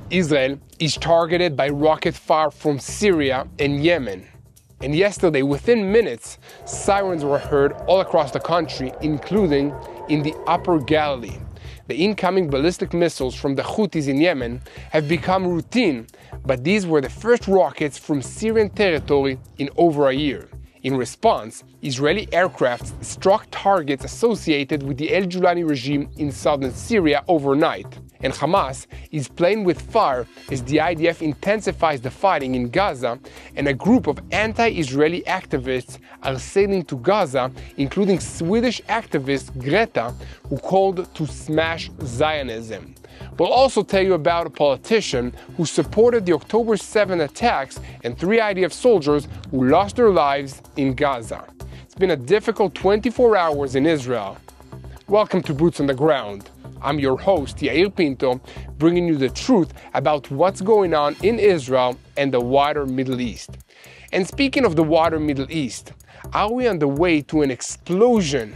Israel is targeted by rocket fire from Syria and Yemen. And yesterday, within minutes, sirens were heard all across the country, including in the Upper Galilee. The incoming ballistic missiles from the Houthis in Yemen have become routine, but these were the first rockets from Syrian territory in over a year. In response, Israeli aircraft struck targets associated with the al-Julani regime in southern Syria overnight. And Hamas is playing with fire as the IDF intensifies the fighting in Gaza, and a group of anti-Israeli activists are sailing to Gaza, including Swedish activist Greta, who called to smash Zionism. We'll also tell you about a politician who supported the October 7 attacks and 3 IDF soldiers who lost their lives in Gaza. It's been a difficult 24 hours in Israel. Welcome to Boots on the Ground. I'm your host, Yair Pinto, bringing you the truth about what's going on in Israel and the wider Middle East. And speaking of the wider Middle East, are we on the way to an explosion?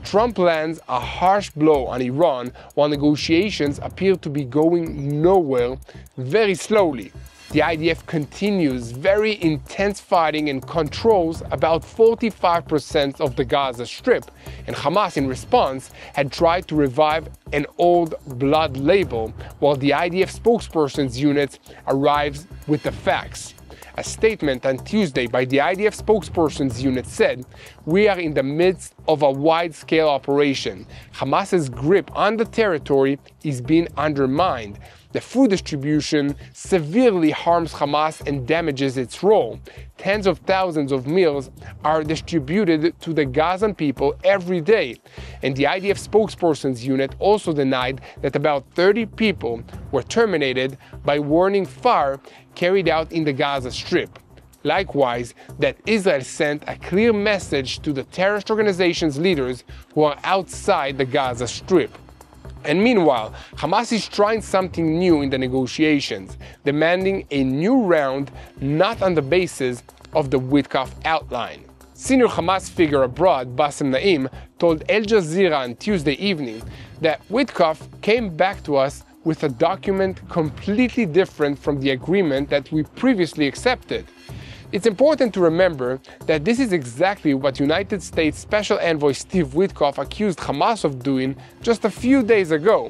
Trump lands a harsh blow on Iran while negotiations appear to be going nowhere very slowly. The IDF continues very intense fighting and controls about 45% of the Gaza Strip, and Hamas in response had tried to revive an old blood label while the IDF spokesperson's unit arrives with the facts. A statement on Tuesday by the IDF spokesperson's unit said, "We are in the midst of a wide-scale operation. Hamas's grip on the territory is being undermined. The food distribution severely harms Hamas and damages its role. Tens of thousands of meals are distributed to the Gazan people every day." And the IDF spokesperson's unit also denied that about 30 people were terminated by warning fire carried out in the Gaza Strip. Likewise, that Israel sent a clear message to the terrorist organization's leaders who are outside the Gaza Strip. And meanwhile, Hamas is trying something new in the negotiations, demanding a new round not on the basis of the Witkoff outline. Senior Hamas figure abroad, Bassem Naim, told Al Jazeera on Tuesday evening that Witkoff came back to us with a document completely different from the agreement that we previously accepted. It's important to remember that this is exactly what United States Special Envoy Steve Witkoff accused Hamas of doing just a few days ago.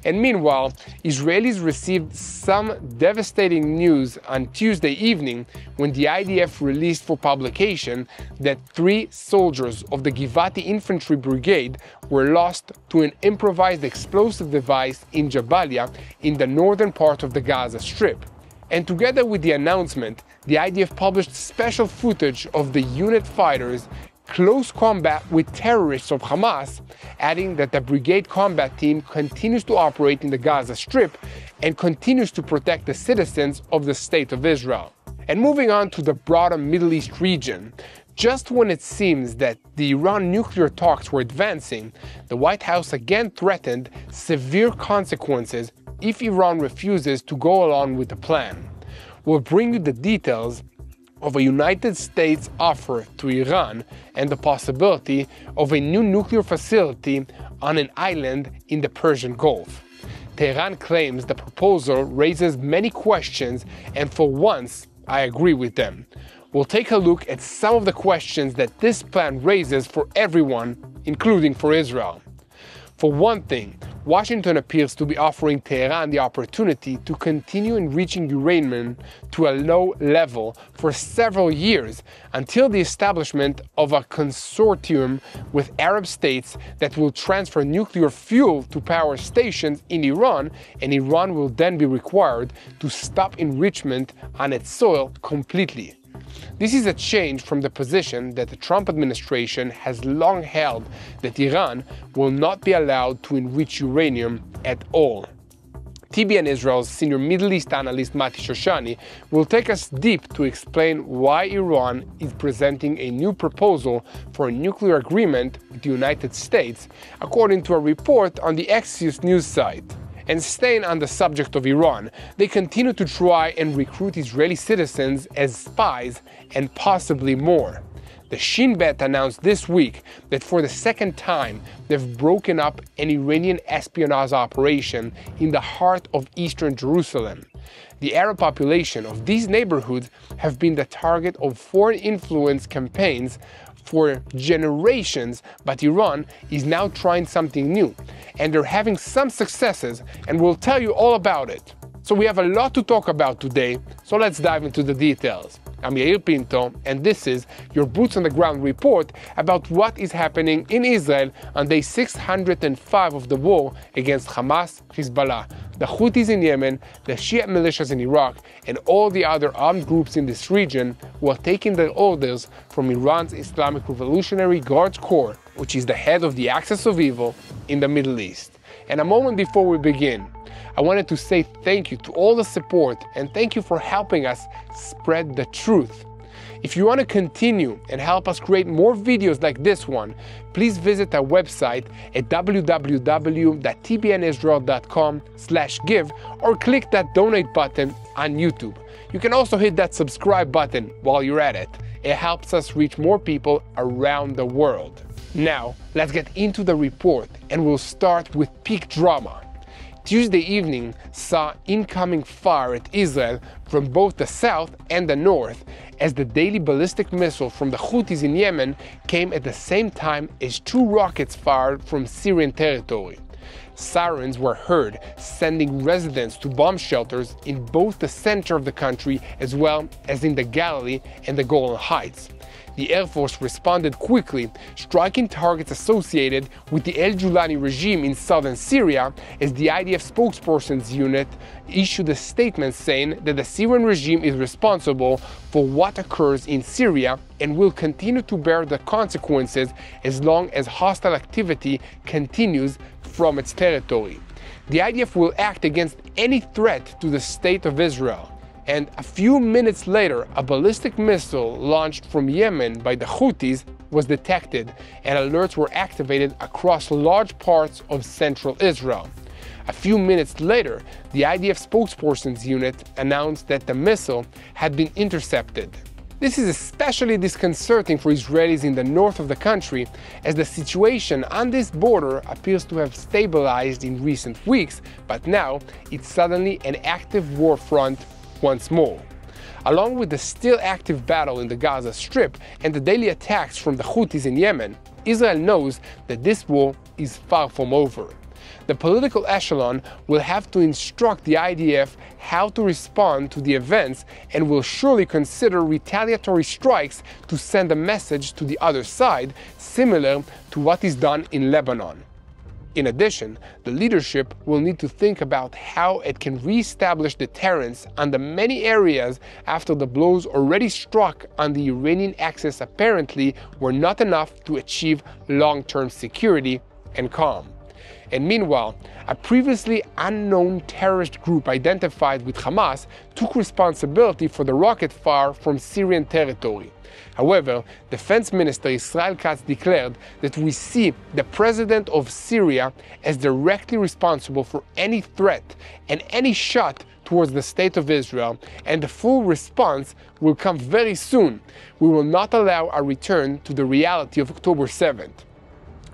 And meanwhile, Israelis received some devastating news on Tuesday evening when the IDF released for publication that 3 soldiers of the Givati Infantry Brigade were lost to an improvised explosive device in Jabalia in the northern part of the Gaza Strip. And together with the announcement, the IDF published special footage of the unit fighters close combat with terrorists of Hamas, adding that the brigade combat team continues to operate in the Gaza Strip and continues to protect the citizens of the State of Israel. And moving on to the broader Middle East region, just when it seems that the Iran nuclear talks were advancing, the White House again threatened severe consequences if Iran refuses to go along with the plan. We'll bring you the details of a United States offer to Iran and the possibility of a new nuclear facility on an island in the Persian Gulf. Tehran claims the proposal raises many questions, and for once, I agree with them. We'll take a look at some of the questions that this plan raises for everyone, including for Israel. For one thing, Washington appears to be offering Tehran the opportunity to continue enriching uranium to a low level for several years until the establishment of a consortium with Arab states that will transfer nuclear fuel to power stations in Iran, and Iran will then be required to stop enrichment on its soil completely. This is a change from the position that the Trump administration has long held, that Iran will not be allowed to enrich uranium at all. TBN Israel's senior Middle East analyst Mati Shoshani will take us deep to explain why Iran is presenting a new proposal for a nuclear agreement with the United States, according to a report on the Axios news site. And staying on the subject of Iran, they continue to try and recruit Israeli citizens as spies and possibly more. The Shin Bet announced this week that for the second time, they've broken up an Iranian espionage operation in the heart of eastern Jerusalem. The Arab population of these neighborhoods have been the target of foreign influence campaigns for generations, but Iran is now trying something new, and they're having some successes, and we'll tell you all about it. So we have a lot to talk about today, so let's dive into the details. I'm Yair Pinto, and this is your Boots on the Ground report about what is happening in Israel on day 605 of the war against Hamas, Hezbollah, the Houthis in Yemen, the Shia militias in Iraq, and all the other armed groups in this region who are taking their orders from Iran's Islamic Revolutionary Guards Corps, which is the head of the axis of evil in the Middle East. And a moment before we begin, I wanted to say thank you to all the support and thank you for helping us spread the truth. If you want to continue and help us create more videos like this one, please visit our website at www.tbnisrael.com/give or click that donate button on YouTube. You can also hit that subscribe button while you're at it. It helps us reach more people around the world. Now, let's get into the report, and we'll start with peak drama. Tuesday evening saw incoming fire at Israel from both the south and the north, as the daily ballistic missile from the Houthis in Yemen came at the same time as two rockets fired from Syrian territory. Sirens were heard, sending residents to bomb shelters in both the center of the country as well as in the Galilee and the Golan Heights. The Air Force responded quickly, striking targets associated with the El-Julani regime in southern Syria, as the IDF spokesperson's unit issued a statement saying that the Syrian regime is responsible for what occurs in Syria and will continue to bear the consequences as long as hostile activity continues from its territory. The IDF will act against any threat to the state of Israel. And a few minutes later, a ballistic missile launched from Yemen by the Houthis was detected, and alerts were activated across large parts of central Israel. A few minutes later, the IDF spokesperson's unit announced that the missile had been intercepted. This is especially disconcerting for Israelis in the north of the country, as the situation on this border appears to have stabilized in recent weeks, but now it's suddenly an active war front once more. Along with the still active battle in the Gaza Strip and the daily attacks from the Houthis in Yemen, Israel knows that this war is far from over. The political echelon will have to instruct the IDF how to respond to the events and will surely consider retaliatory strikes to send a message to the other side, similar to what is done in Lebanon. In addition, the leadership will need to think about how it can re-establish deterrence on the many areas after the blows already struck on the Iranian axis apparently were not enough to achieve long-term security and calm. And meanwhile, a previously unknown terrorist group identified with Hamas took responsibility for the rocket fire from Syrian territory. However, Defense Minister Israel Katz declared that we see the president of Syria as directly responsible for any threat and any shot towards the state of Israel, and the full response will come very soon. We will not allow a return to the reality of October 7th.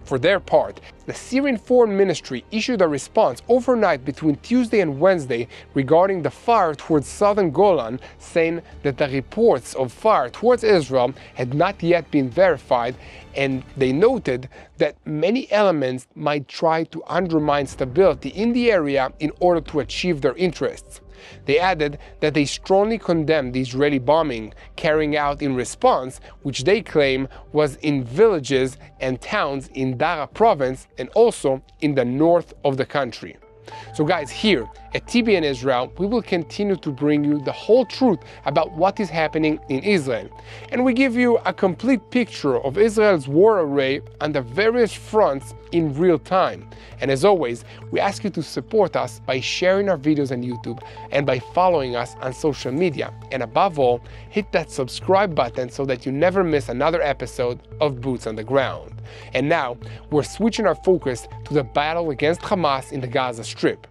For their part, the Syrian Foreign Ministry issued a response overnight between Tuesday and Wednesday regarding the fire towards southern Golan, saying that the reports of fire towards Israel had not yet been verified, and they noted that many elements might try to undermine stability in the area in order to achieve their interests. They added that they strongly condemned the Israeli bombing carrying out in response, which they claim was in villages and towns in Dara province and also in the north of the country. So guys, here at TBN Israel, we will continue to bring you the whole truth about what is happening in Israel. And we give you a complete picture of Israel's war array on the various fronts in real time. And as always, we ask you to support us by sharing our videos on YouTube and by following us on social media. And above all, hit that subscribe button so that you never miss another episode of Boots on the Ground. And now, we're switching our focus to the battle against Hamas in the Gaza Strip.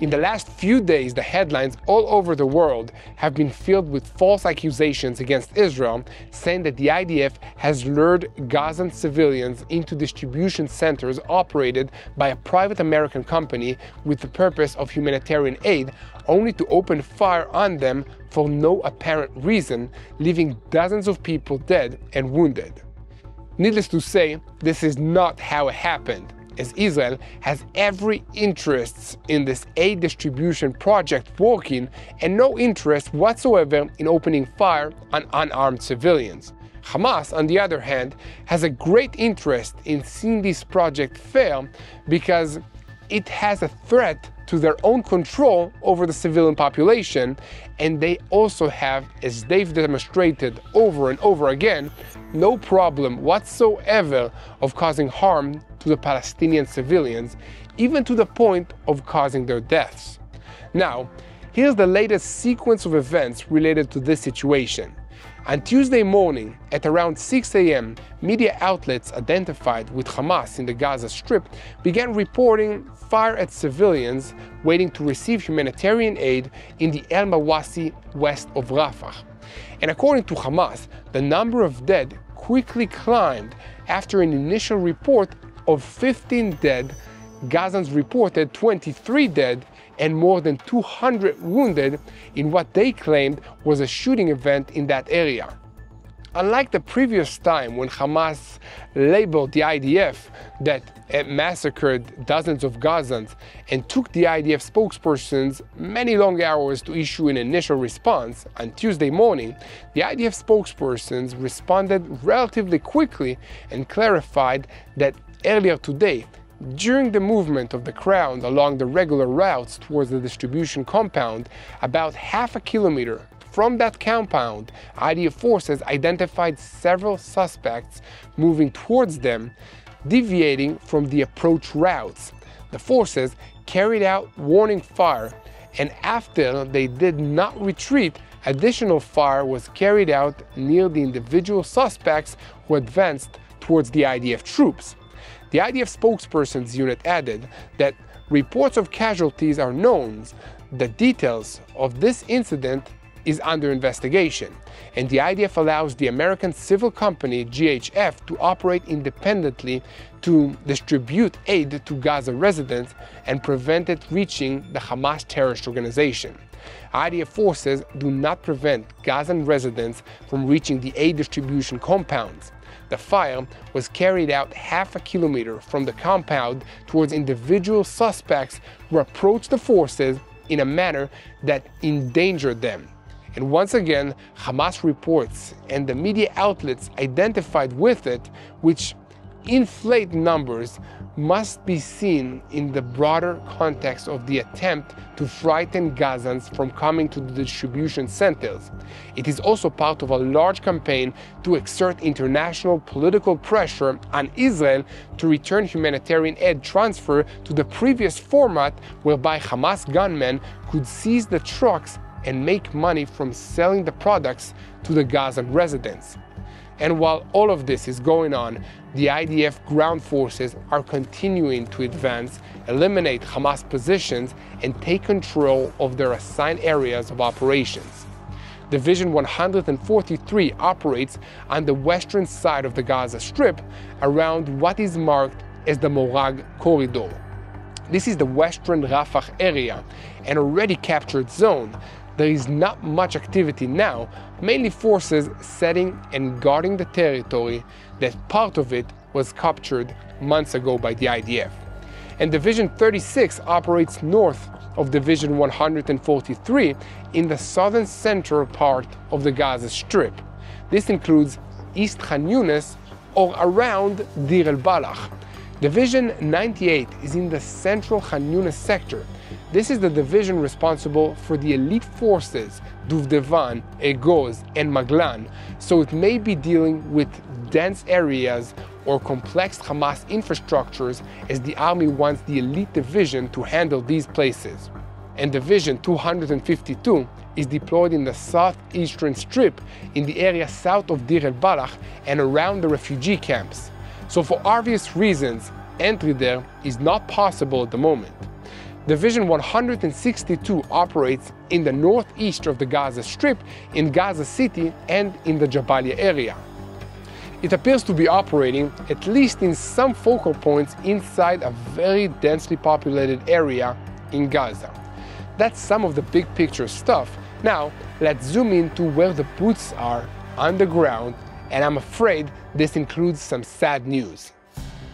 In the last few days, the headlines all over the world have been filled with false accusations against Israel, saying that the IDF has lured Gazan civilians into distribution centers operated by a private American company with the purpose of humanitarian aid, only to open fire on them for no apparent reason, leaving dozens of people dead and wounded. Needless to say, this is not how it happened, as Israel has every interest in this aid distribution project working and no interest whatsoever in opening fire on unarmed civilians. Hamas, on the other hand, has a great interest in seeing this project fail because it has a threat to their own control over the civilian population, and they also have, as they've demonstrated over and over again, no problem whatsoever of causing harm to the Palestinian civilians, even to the point of causing their deaths. Now, here's the latest sequence of events related to this situation. On Tuesday morning, at around 6 a.m., media outlets identified with Hamas in the Gaza Strip began reporting fire at civilians waiting to receive humanitarian aid in the El Mawasi west of Rafah. And according to Hamas, the number of dead quickly climbed after an initial report of 15 dead. Gazans reported 23 dead and more than 200 wounded in what they claimed was a shooting event in that area. Unlike the previous time when Hamas labeled the IDF that it massacred dozens of Gazans and took the IDF spokespersons many long hours to issue an initial response, on Tuesday morning, the IDF spokespersons responded relatively quickly and clarified that earlier today, during the movement of the crowd along the regular routes towards the distribution compound, about half a kilometer from that compound, IDF forces identified several suspects moving towards them, deviating from the approach routes. The forces carried out warning fire, and after they did not retreat, additional fire was carried out near the individual suspects who advanced towards the IDF troops. The IDF spokesperson's unit added that reports of casualties are known. The details of this incident is under investigation, and the IDF allows the American civil company GHF to operate independently to distribute aid to Gaza residents and prevent it reaching the Hamas terrorist organization. IDF forces do not prevent Gazan residents from reaching the aid distribution compounds. The fire was carried out half a kilometer from the compound towards individual suspects who approached the forces in a manner that endangered them. And once again, Hamas reports and the media outlets identified with it, which inflate numbers, must be seen in the broader context of the attempt to frighten Gazans from coming to the distribution centers. It is also part of a large campaign to exert international political pressure on Israel to return humanitarian aid transfer to the previous format, whereby Hamas gunmen could seize the trucks and make money from selling the products to the Gazan residents. And while all of this is going on, the IDF ground forces are continuing to advance, eliminate Hamas positions, and take control of their assigned areas of operations. Division 143 operates on the western side of the Gaza Strip around what is marked as the Morag Corridor. This is the western Rafah area, an already captured zone. There is not much activity now, mainly forces setting and guarding the territory that part of it was captured months ago by the IDF. And Division 36 operates north of Division 143 in the southern central part of the Gaza Strip. This includes East Khan Yunis or around Deir el-Balach. Division 98 is in the central Khan Yunis sector. This is the division responsible for the elite forces Duvdevan, Egoz, and Maglan, so it may be dealing with dense areas or complex Hamas infrastructures, as the army wants the elite division to handle these places. And Division 252 is deployed in the southeastern strip in the area south of Deir el-Balach and around the refugee camps. So for obvious reasons, entry there is not possible at the moment. Division 162 operates in the northeast of the Gaza Strip, in Gaza City, and in the Jabalia area. It appears to be operating, at least in some focal points, inside a very densely populated area in Gaza. That's some of the big picture stuff. Now, let's zoom into where the boots are on the ground, and I'm afraid this includes some sad news.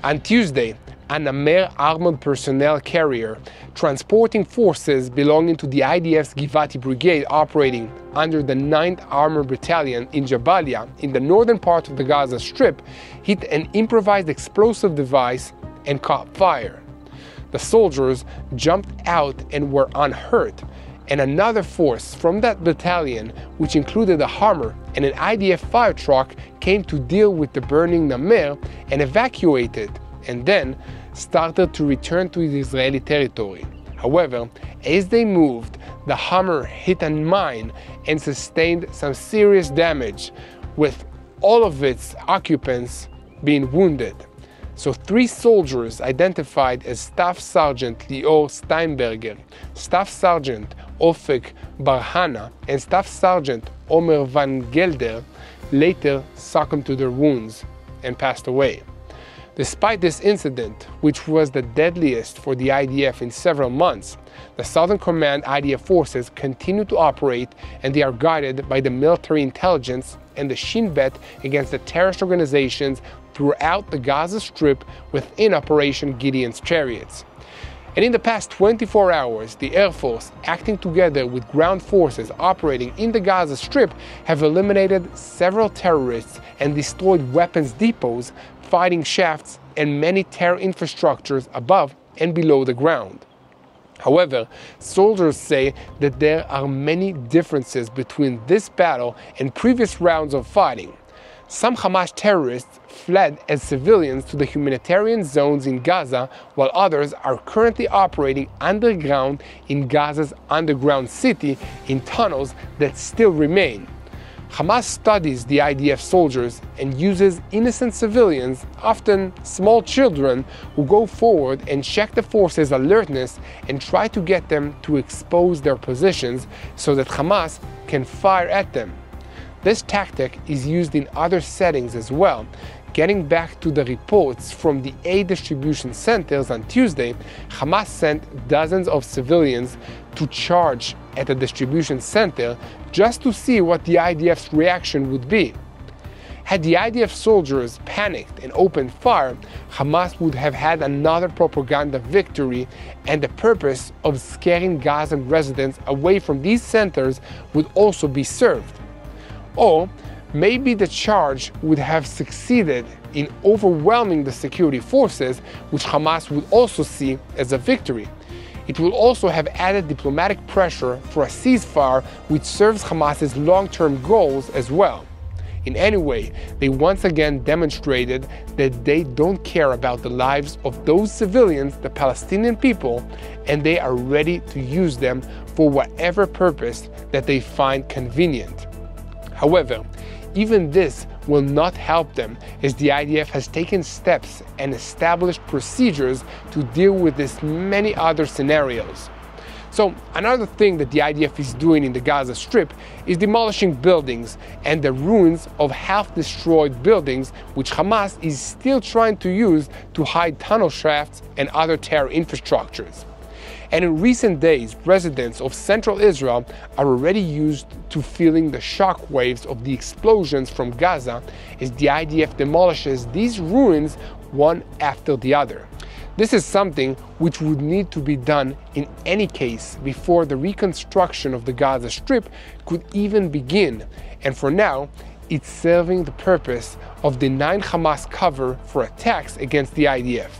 On Tuesday, an Amer armored personnel carrier transporting forces belonging to the IDF's Givati Brigade operating under the 9th Armored Battalion in Jabalia, in the northern part of the Gaza Strip, hit an improvised explosive device and caught fire. The soldiers jumped out and were unhurt, and another force from that battalion, which included a Hummer and an IDF fire truck, came to deal with the burning Namer and evacuated, and then started to return to the Israeli territory. However, as they moved, the Hummer hit a mine and sustained some serious damage, with all of its occupants being wounded. So 3 soldiers identified as Staff Sergeant Lior Steinberger, Staff Sergeant Ofek Barhana, and Staff Sergeant Omer Van Gelder later succumbed to their wounds and passed away. Despite this incident, which was the deadliest for the IDF in several months, the Southern Command IDF forces continue to operate, and they are guided by the military intelligence and the Shin Bet against the terrorist organizations throughout the Gaza Strip within Operation Gideon's Chariots. And in the past 24 hours, the Air Force, acting together with ground forces operating in the Gaza Strip, have eliminated several terrorists and destroyed weapons depots, fighting shafts, and many terror infrastructures above and below the ground. However, soldiers say that there are many differences between this battle and previous rounds of fighting. Some Hamas terrorists fled as civilians to the humanitarian zones in Gaza, while others are currently operating underground in Gaza's underground city in tunnels that still remain. Hamas studies the IDF soldiers and uses innocent civilians, often small children, who go forward and check the forces' alertness and try to get them to expose their positions so that Hamas can fire at them. This tactic is used in other settings as well. Getting back to the reports from the aid distribution centers on Tuesday, Hamas sent dozens of civilians to charge at a distribution center just to see what the IDF's reaction would be. Had the IDF soldiers panicked and opened fire, Hamas would have had another propaganda victory, and the purpose of scaring Gazan residents away from these centers would also be served. Or maybe the charge would have succeeded in overwhelming the security forces, which Hamas would also see as a victory. It will also have added diplomatic pressure for a ceasefire, which serves Hamas's long-term goals as well. In any way, they once again demonstrated that they don't care about the lives of those civilians, the Palestinian people, and they are ready to use them for whatever purpose that they find convenient. However, even this will not help them, as the IDF has taken steps and established procedures to deal with this many other scenarios. So another thing that the IDF is doing in the Gaza Strip is demolishing buildings and the ruins of half-destroyed buildings, which Hamas is still trying to use to hide tunnel shafts and other terror infrastructures. And in recent days, residents of central Israel are already used to feeling the shock waves of the explosions from Gaza as the IDF demolishes these ruins one after the other. This is something which would need to be done in any case before the reconstruction of the Gaza Strip could even begin, and for now, it's serving the purpose of denying Hamas cover for attacks against the IDF.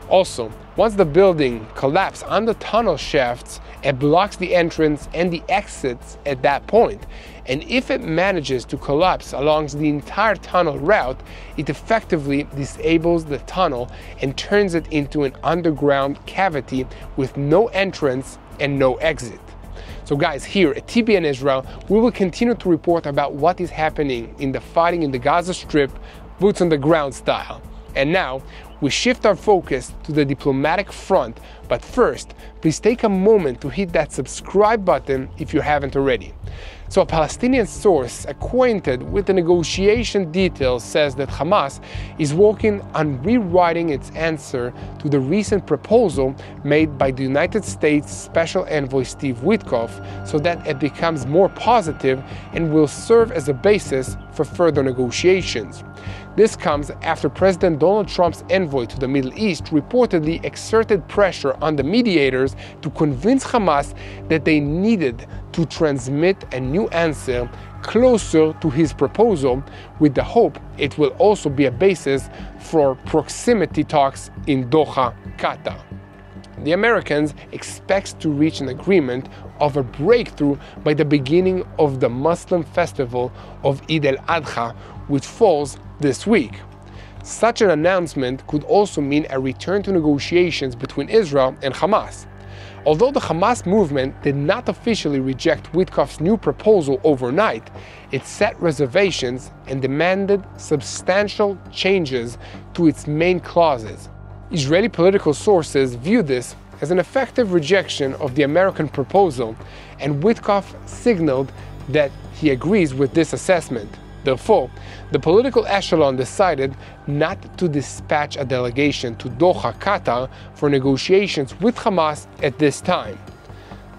Also, once the building collapses on the tunnel shafts, it blocks the entrance and the exits at that point. And if it manages to collapse along the entire tunnel route, it effectively disables the tunnel and turns it into an underground cavity with no entrance and no exit. So guys, here at TBN Israel, we will continue to report about what is happening in the fighting in the Gaza Strip, boots on the ground style. And now, we shift our focus to the diplomatic front, but first, please take a moment to hit that subscribe button if you haven't already. So a Palestinian source acquainted with the negotiation details says that Hamas is working on rewriting its answer to the recent proposal made by the United States Special Envoy Steve Witkoff so that it becomes more positive and will serve as a basis for further negotiations. This comes after President Donald Trump's envoy to the Middle East reportedly exerted pressure on the mediators to convince Hamas that they needed to transmit a new answer closer to his proposal, with the hope it will also be a basis for proximity talks in Doha, Qatar. The Americans expect to reach an agreement of a breakthrough by the beginning of the Muslim festival of Eid al-Adha, which falls this week. Such an announcement could also mean a return to negotiations between Israel and Hamas. Although the Hamas movement did not officially reject Witkoff's new proposal overnight, it set reservations and demanded substantial changes to its main clauses. Israeli political sources view this as an effective rejection of the American proposal, and Witkoff signaled that he agrees with this assessment. Therefore, the political echelon decided not to dispatch a delegation to Doha, Qatar for negotiations with Hamas at this time.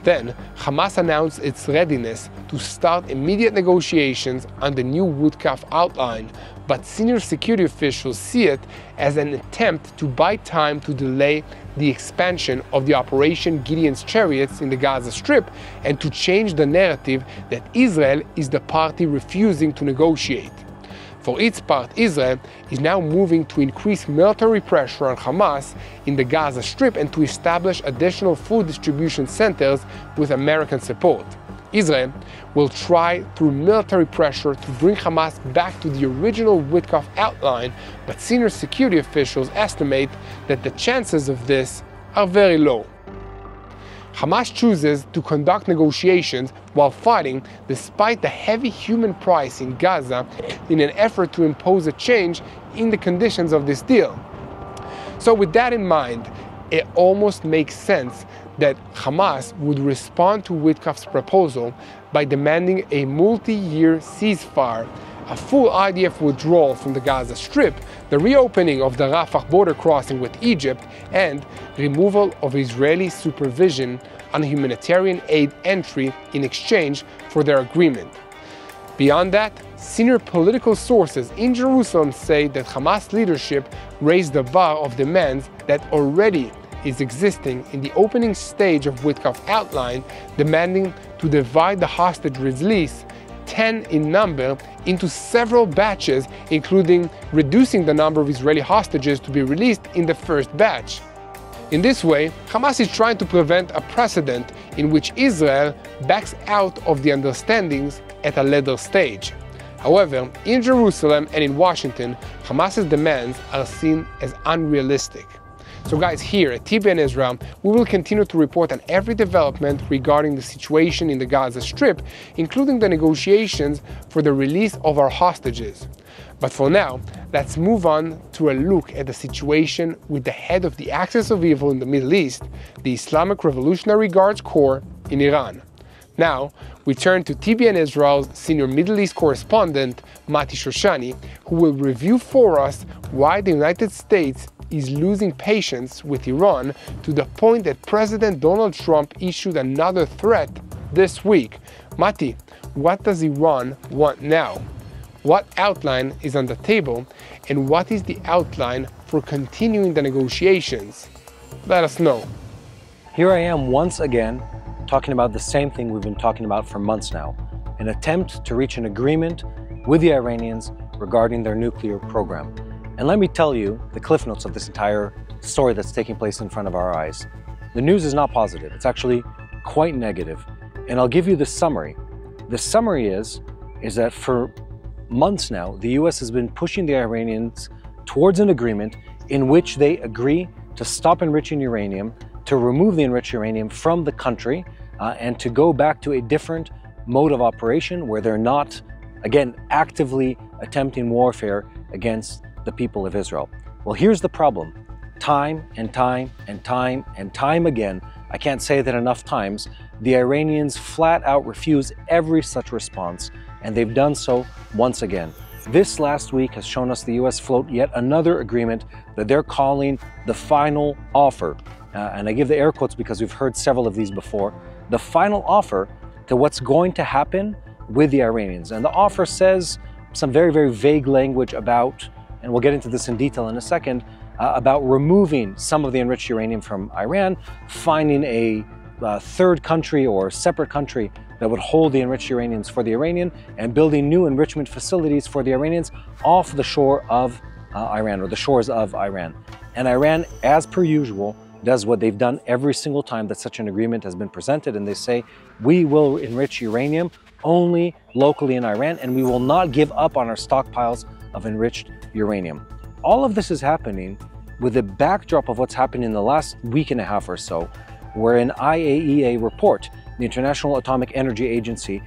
Then, Hamas announced its readiness to start immediate negotiations on the new Witkoff outline, but senior security officials see it as an attempt to buy time to delay the expansion of the Operation Gideon's Chariots in the Gaza Strip and to change the narrative that Israel is the party refusing to negotiate. For its part, Israel is now moving to increase military pressure on Hamas in the Gaza Strip and to establish additional food distribution centers with American support. Israel will try through military pressure to bring Hamas back to the original Witkoff outline, but senior security officials estimate that the chances of this are very low. Hamas chooses to conduct negotiations while fighting despite the heavy human price in Gaza in an effort to impose a change in the conditions of this deal. So with that in mind, it almost makes sense that Hamas would respond to Witkoff's proposal by demanding a multi-year ceasefire, a full IDF withdrawal from the Gaza Strip, the reopening of the Rafah border crossing with Egypt, and removal of Israeli supervision on humanitarian aid entry in exchange for their agreement. Beyond that, senior political sources in Jerusalem say that Hamas leadership raised the bar of demands that already is existing in the opening stage of Witkoff outline, demanding to divide the hostage release, 10 in number, into several batches, including reducing the number of Israeli hostages to be released in the first batch. In this way, Hamas is trying to prevent a precedent in which Israel backs out of the understandings at a later stage. However, in Jerusalem and in Washington, Hamas's demands are seen as unrealistic. So guys, here at TBN Israel, we will continue to report on every development regarding the situation in the Gaza Strip, including the negotiations for the release of our hostages. But for now, let's move on to a look at the situation with the head of the axis of evil in the Middle East, the Islamic Revolutionary Guards Corps in Iran. Now, we turn to TBN Israel's senior Middle East correspondent, Mati Shoshani, who will review for us why the United States is losing patience with Iran to the point that President Donald Trump issued another threat this week. Mati, what does Iran want now? What outline is on the table, and what is the outline for continuing the negotiations? Let us know. Here I am once again talking about the same thing we've been talking about for months now, an attempt to reach an agreement with the Iranians regarding their nuclear program. And let me tell you the cliff notes of this entire story that's taking place in front of our eyes. The news is not positive. It's actually quite negative. And I'll give you the summary. The summary is that for months now, the US has been pushing the Iranians towards an agreement in which they agree to stop enriching uranium, to remove the enriched uranium from the country, and to go back to a different mode of operation where they're not, again, actively attempting warfare against the people of Israel. Well, here's the problem. Time and time and time and time again, I can't say that enough times, the Iranians flat out refuse every such response, and they've done so once again. This last week has shown us the US float yet another agreement that they're calling the final offer. And I give the air quotes because we've heard several of these before. The final offer to what's going to happen with the Iranians. And the offer says some very, very vague language about, and we'll get into this in detail in a second, about removing some of the enriched uranium from Iran, finding a third country or separate country that would hold the enriched uraniums for the Iranian, and building new enrichment facilities for the Iranians off the shore of Iran, or the shores of Iran. And Iran, as per usual, does what they've done every single time that such an agreement has been presented, and they say, we will enrich uranium only locally in Iran, and we will not give up on our stockpiles of enriched uranium. All of this is happening with the backdrop of what's happened in the last week and a half or so, where an IAEA report, the International Atomic Energy Agency,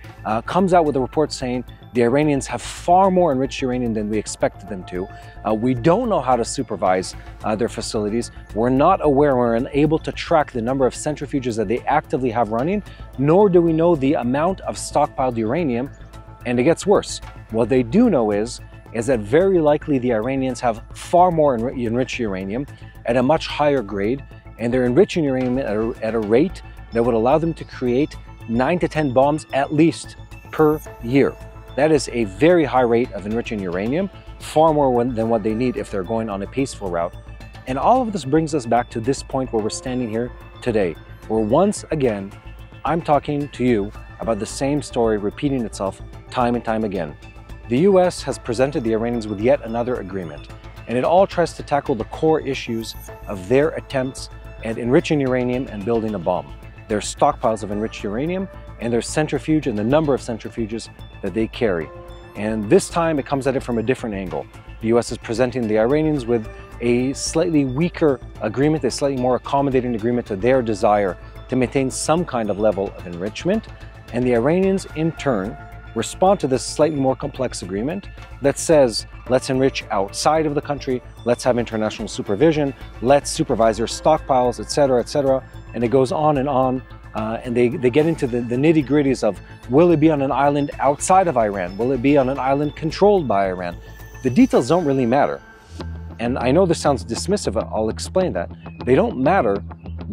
comes out with a report saying the Iranians have far more enriched uranium than we expected them to. We don't know how to supervise their facilities. We're not aware, we're unable to track the number of centrifuges that they actively have running, nor do we know the amount of stockpiled uranium. And it gets worse. What they do know is that very likely the Iranians have far more enriched uranium at a much higher grade, and they're enriching uranium at a rate that would allow them to create 9 to 10 bombs at least per year. That is a very high rate of enriching uranium, far more than what they need if they're going on a peaceful route. And all of this brings us back to this point where we're standing here today, where once again, I'm talking to you about the same story repeating itself time and time again. The US has presented the Iranians with yet another agreement, and it all tries to tackle the core issues of their attempts at enriching uranium and building a bomb. Their stockpiles of enriched uranium and their centrifuge and the number of centrifuges that they carry. And this time it comes at it from a different angle. The US is presenting the Iranians with a slightly weaker agreement, a slightly more accommodating agreement to their desire to maintain some kind of level of enrichment. And the Iranians in turn respond to this slightly more complex agreement that says, let's enrich outside of the country, let's have international supervision, let's supervise your stockpiles, etc., etc. And it goes on, and they get into the nitty-gritties of, will it be on an island outside of Iran? Will it be on an island controlled by Iran? The details don't really matter. And I know this sounds dismissive, I'll explain that. They don't matter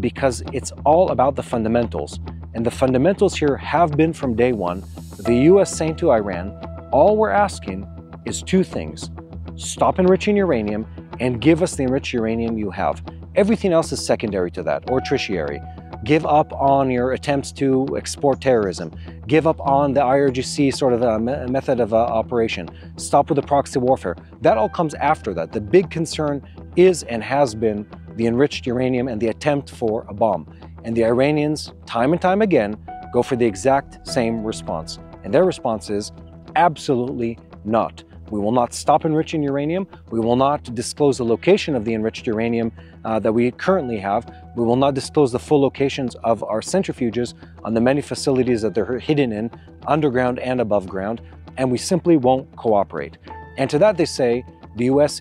because it's all about the fundamentals. And the fundamentals here have been from day one, the US saying to Iran, all we're asking is two things: stop enriching uranium and give us the enriched uranium you have. Everything else is secondary to that, or tertiary. Give up on your attempts to export terrorism. Give up on the IRGC sort of method of operation. Stop with the proxy warfare. That all comes after that. The big concern is and has been the enriched uranium and the attempt for a bomb. And the Iranians, time and time again, go for the exact same response. And their response is absolutely not. We will not stop enriching uranium. We will not disclose the location of the enriched uranium that we currently have. We will not disclose the full locations of our centrifuges on the many facilities that they're hidden in, underground and above ground, and we simply won't cooperate. And to that they say, the US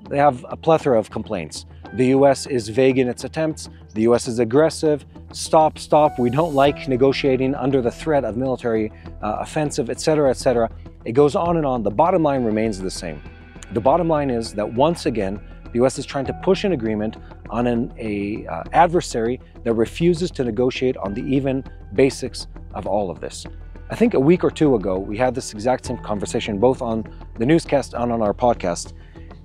they have a plethora of complaints. The US is vague in its attempts. The US is aggressive. Stop, stop. We don't like negotiating under the threat of military offensive, etc., etc. It goes on and on. The bottom line remains the same. The bottom line is that once again, the US is trying to push an agreement on an adversary that refuses to negotiate on the even basics of all of this. I think a week or two ago, we had this exact same conversation, both on the newscast and on our podcast.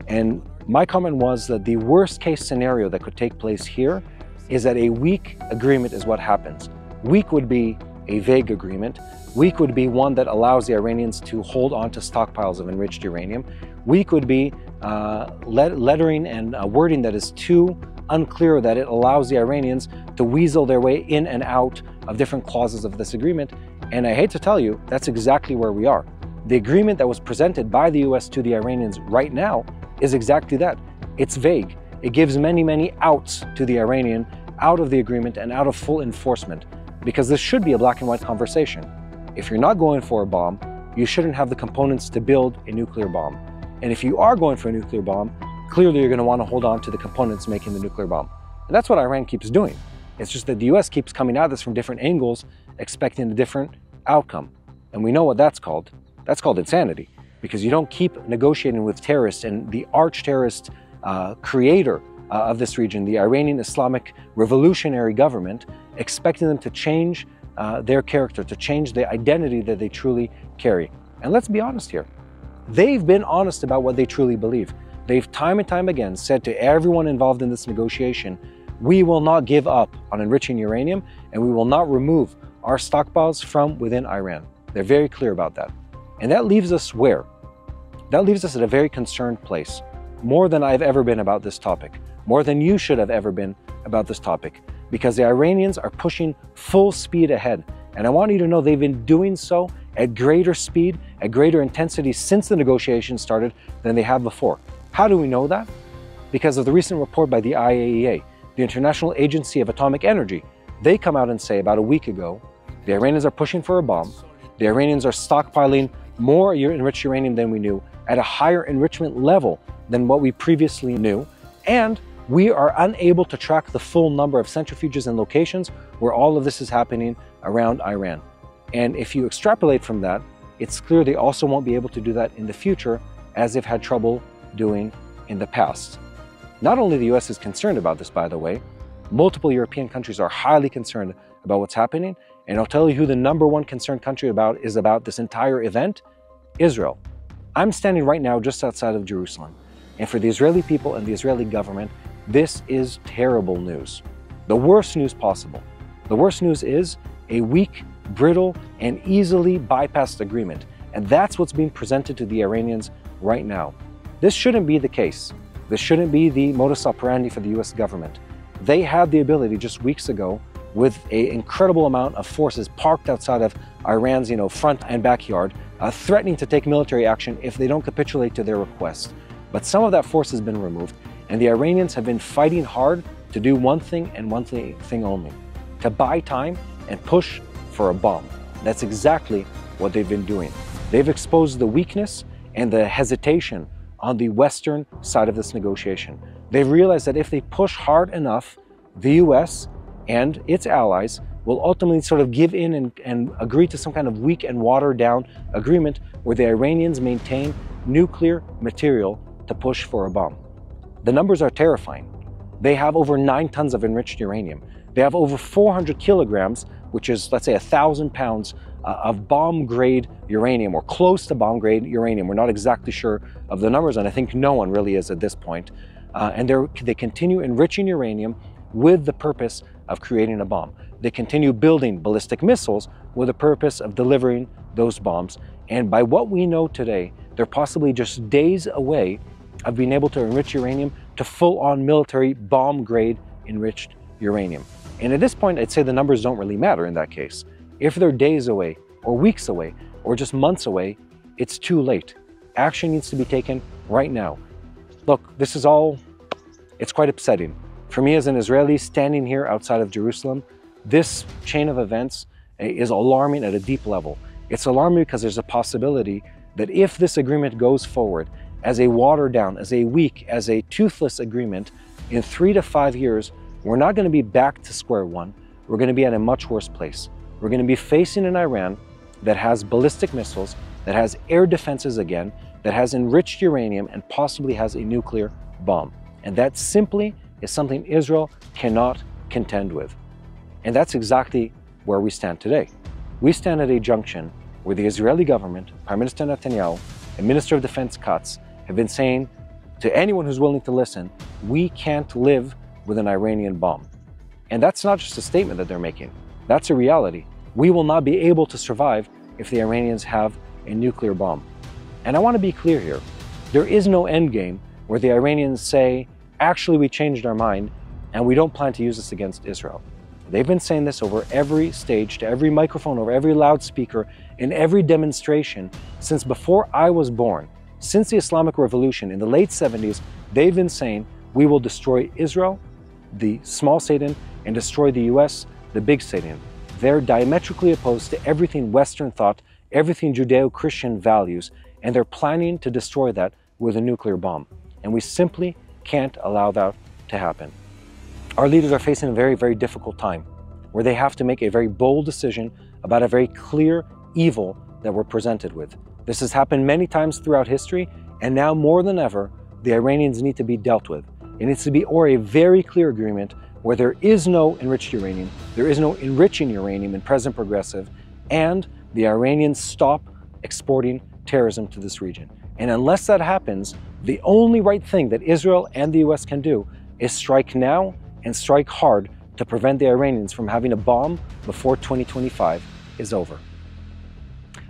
And my comment was that the worst case scenario that could take place here is that a weak agreement is what happens. Weak would be a vague agreement. Weak would be one that allows the Iranians to hold on to stockpiles of enriched uranium. Weak would be lettering and wording that is too unclear, that it allows the Iranians to weasel their way in and out of different clauses of this agreement. And I hate to tell you, that's exactly where we are. The agreement that was presented by the US to the Iranians right now is exactly that. It's vague. It gives many, many outs to the Iranian out of the agreement and out of full enforcement, because this should be a black and white conversation. If you're not going for a bomb, you shouldn't have the components to build a nuclear bomb. And if you are going for a nuclear bomb, clearly you're going to want to hold on to the components making the nuclear bomb. And that's what Iran keeps doing. It's just that the US keeps coming at this from different angles, expecting a different outcome. And we know what that's called. That's called insanity, because you don't keep negotiating with terrorists and the arch-terrorist creator of this region, the Iranian Islamic Revolutionary Government, expecting them to change their character, to change the identity that they truly carry. And let's be honest here. They've been honest about what they truly believe. They've time and time again said to everyone involved in this negotiation, we will not give up on enriching uranium and we will not remove our stockpiles from within Iran. They're very clear about that. And that leaves us where? That leaves us at a very concerned place. More than I've ever been about this topic. More than you should have ever been about this topic. Because the Iranians are pushing full speed ahead. And I want you to know they've been doing so at greater speed, at greater intensity since the negotiations started than they have before. How do we know that? Because of the recent report by the IAEA, the International Agency of Atomic Energy. They come out and say about a week ago, the Iranians are pushing for a bomb. The Iranians are stockpiling more enriched uranium than we knew, at a higher enrichment level than what we previously knew. And we are unable to track the full number of centrifuges and locations where all of this is happening around Iran. And if you extrapolate from that, it's clear they also won't be able to do that in the future, as they've had trouble doing in the past. Not only the US is concerned about this, by the way, multiple European countries are highly concerned about what's happening. And I'll tell you who the #1 concerned country is about this entire event: Israel. I'm standing right now just outside of Jerusalem. And for the Israeli people and the Israeli government, this is terrible news. The worst news possible. The worst news is a weak, brittle, and easily bypassed agreement. And that's what's being presented to the Iranians right now. This shouldn't be the case. This shouldn't be the modus operandi for the US government. They had the ability just weeks ago, with an incredible amount of forces parked outside of Iran's front and backyard, threatening to take military action if they don't capitulate to their request. But some of that force has been removed, and the Iranians have been fighting hard to do one thing and one thing only: to buy time and push for a bomb. That's exactly what they've been doing. They've exposed the weakness and the hesitation on the Western side of this negotiation. They've realized that if they push hard enough, the US and its allies will ultimately sort of give in and agree to some kind of weak and watered down agreement where the Iranians maintain nuclear material to push for a bomb. The numbers are terrifying. They have over 9 tons of enriched uranium. They have over 400 kilograms, which is, let's say, 1,000 pounds of bomb-grade uranium, or close to bomb-grade uranium. We're not exactly sure of the numbers, and I think no one really is at this point. And they continue enriching uranium with the purpose of creating a bomb. They continue building ballistic missiles with the purpose of delivering those bombs. And by what we know today, they're possibly just days away of being able to enrich uranium to full-on military bomb-grade enriched uranium. And at this point, I'd say the numbers don't really matter in that case. If they're days away, or weeks away, or just months away, it's too late. Action needs to be taken right now. Look, this is it's quite upsetting. For me as an Israeli standing here outside of Jerusalem, this chain of events is alarming at a deep level. It's alarming because there's a possibility that if this agreement goes forward as a watered down, as a weak, as a toothless agreement, in 3 to 5 years, we're not going to be back to square one. We're going to be at a much worse place. We're going to be facing an Iran that has ballistic missiles, that has air defenses again, that has enriched uranium, and possibly has a nuclear bomb. And that simply is something Israel cannot contend with. And that's exactly where we stand today. We stand at a junction where the Israeli government, Prime Minister Netanyahu, and Minister of Defense Katz have been saying to anyone who's willing to listen, we can't live with an Iranian bomb. And that's not just a statement that they're making. That's a reality. We will not be able to survive if the Iranians have a nuclear bomb. And I want to be clear here. There is no end game where the Iranians say, actually, we changed our mind and we don't plan to use this against Israel. They've been saying this over every stage, to every microphone, over every loudspeaker, in every demonstration since before I was born. Since the Islamic Revolution in the late 70s, they've been saying, we will destroy Israel, the small Satan, and destroy the US, the big Satan. They're diametrically opposed to everything Western thought, everything Judeo-Christian values, and they're planning to destroy that with a nuclear bomb. And we simply can't allow that to happen. Our leaders are facing a very, very difficult time where they have to make a very bold decision about a very clear evil that we're presented with. This has happened many times throughout history, and now more than ever, the Iranians need to be dealt with. It needs to be a very clear agreement where there is no enriched uranium, there is no enriching uranium in present progressive, and the Iranians stop exporting terrorism to this region. And unless that happens, the only right thing that Israel and the US can do is strike now and strike hard to prevent the Iranians from having a bomb before 2025 is over.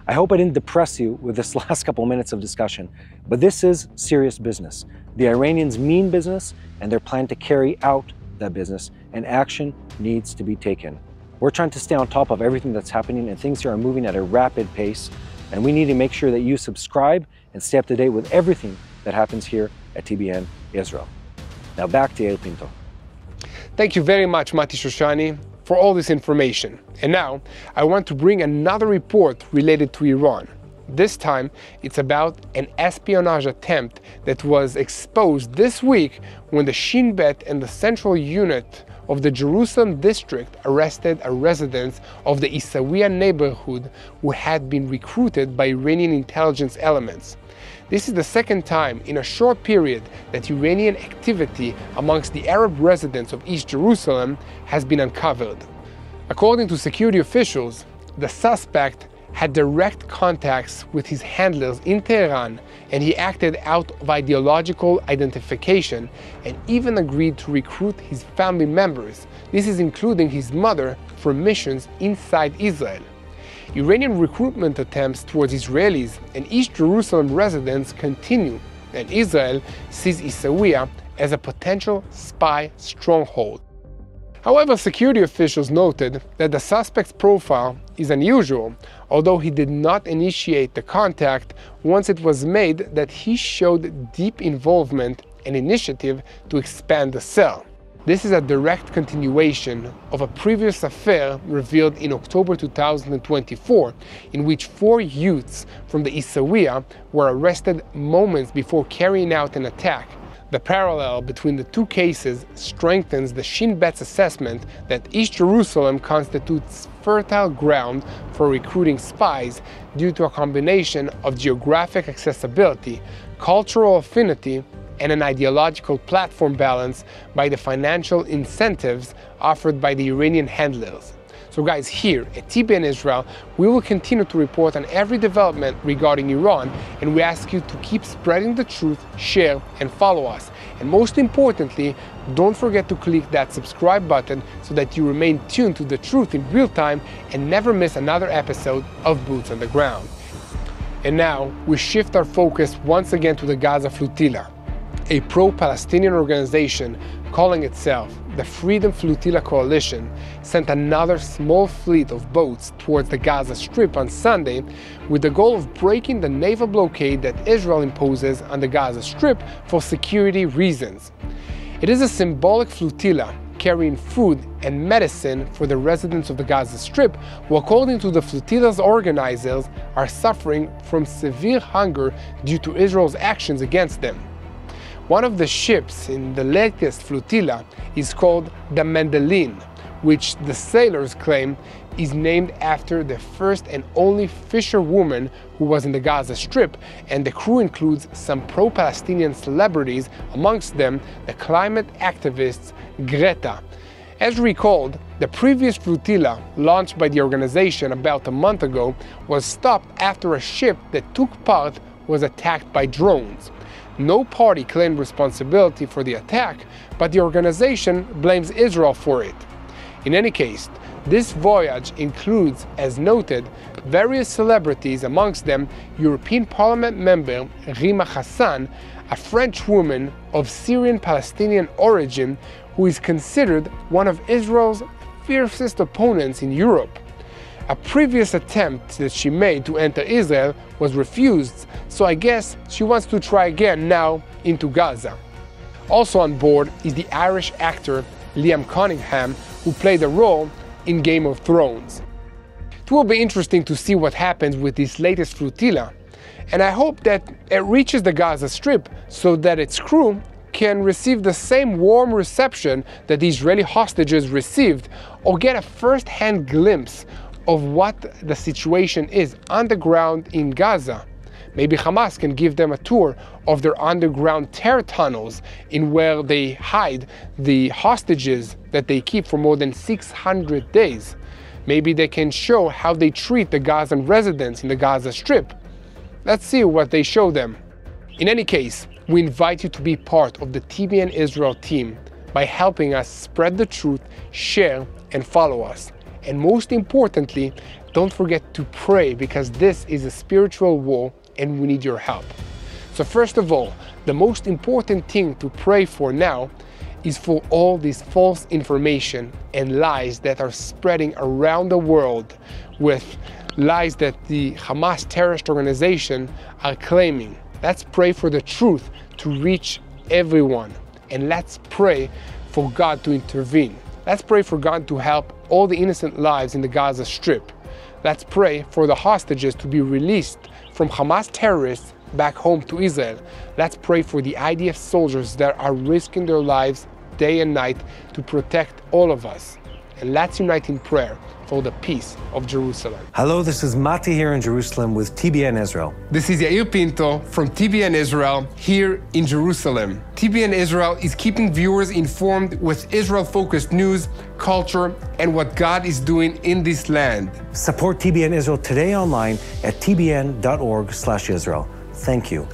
I hope I didn't depress you with this last couple minutes of discussion, but this is serious business. The Iranians mean business, and they're planning to carry out that business, and action needs to be taken. We're trying to stay on top of everything that's happening, and things here are moving at a rapid pace, and we need to make sure that you subscribe and stay up to date with everything that happens here at TBN Israel. Now back to Yair Pinto. Thank you very much, Mati Shoshani, for all this information. And now, I want to bring another report related to Iran. This time, it's about an espionage attempt that was exposed this week when the Shin Bet and the Central Unit of the Jerusalem district arrested a resident of the Isawiya neighborhood who had been recruited by Iranian intelligence elements. This is the second time in a short period that Iranian activity amongst the Arab residents of East Jerusalem has been uncovered. According to security officials, the suspect had direct contacts with his handlers in Tehran, and he acted out of ideological identification and even agreed to recruit his family members. This is including his mother for missions inside Israel. Iranian recruitment attempts towards Israelis and East Jerusalem residents continue, and Israel sees Isawiya as a potential spy stronghold. However, security officials noted that the suspect's profile is unusual, although he did not initiate the contact once it was made that he showed deep involvement and initiative to expand the cell. This is a direct continuation of a previous affair revealed in October 2024, in which 4 youths from the Isawiya were arrested moments before carrying out an attack. The parallel between the two cases strengthens the Shin Bet's assessment that East Jerusalem constitutes fertile ground for recruiting spies due to a combination of geographic accessibility, cultural affinity, and an ideological platform balance by the financial incentives offered by the Iranian handlers. So guys, here at TBN Israel, we will continue to report on every development regarding Iran, and we ask you to keep spreading the truth, share, and follow us. And most importantly, don't forget to click that subscribe button so that you remain tuned to the truth in real time and never miss another episode of Boots on the Ground. And now, we shift our focus once again to the Gaza Flotilla, a pro-Palestinian organization calling itself the Freedom Flotilla Coalition, sent another small fleet of boats towards the Gaza Strip on Sunday with the goal of breaking the naval blockade that Israel imposes on the Gaza Strip for security reasons. It is a symbolic flotilla carrying food and medicine for the residents of the Gaza Strip, who, according to the flotilla's organizers, are suffering from severe hunger due to Israel's actions against them. One of the ships in the latest flotilla is called the Mendelin, which the sailors claim is named after the first and only fisherwoman who was in the Gaza Strip, and the crew includes some pro-Palestinian celebrities, amongst them the climate activists Greta. As recalled, the previous flotilla, launched by the organization about a month ago, was stopped after a ship that took part was attacked by drones. No party claimed responsibility for the attack, but the organization blames Israel for it. In any case, this voyage includes, as noted, various celebrities, amongst them European Parliament member Rima Hassan, a French woman of Syrian-Palestinian origin who is considered one of Israel's fiercest opponents in Europe. A previous attempt that she made to enter Israel was refused, so I guess she wants to try again now into Gaza. Also on board is the Irish actor Liam Cunningham, who played a role in Game of Thrones. It will be interesting to see what happens with this latest flotilla, and I hope that it reaches the Gaza Strip so that its crew can receive the same warm reception that the Israeli hostages received, or get a first-hand glimpse of what the situation is underground in Gaza. Maybe Hamas can give them a tour of their underground terror tunnels in where they hide the hostages that they keep for more than 600 days. Maybe they can show how they treat the Gazan residents in the Gaza Strip. Let's see what they show them. In any case, we invite you to be part of the TBN Israel team by helping us spread the truth, share, and follow us. And most importantly, don't forget to pray, because this is a spiritual war and we need your help. So first of all, the most important thing to pray for now is for all this false information and lies that are spreading around the world, with lies that the Hamas terrorist organization are claiming. Let's pray for the truth to reach everyone, and let's pray for God to intervene. Let's pray for God to help all the innocent lives in the Gaza Strip. Let's pray for the hostages to be released from Hamas terrorists back home to Israel. Let's pray for the IDF soldiers that are risking their lives day and night to protect all of us. And let's unite in prayer for the peace of Jerusalem. Hello, this is Mati here in Jerusalem with TBN Israel. This is Yair Pinto from TBN Israel here in Jerusalem. TBN Israel is keeping viewers informed with Israel-focused news, culture, and what God is doing in this land. Support TBN Israel today online at tbn.org/Israel. Thank you.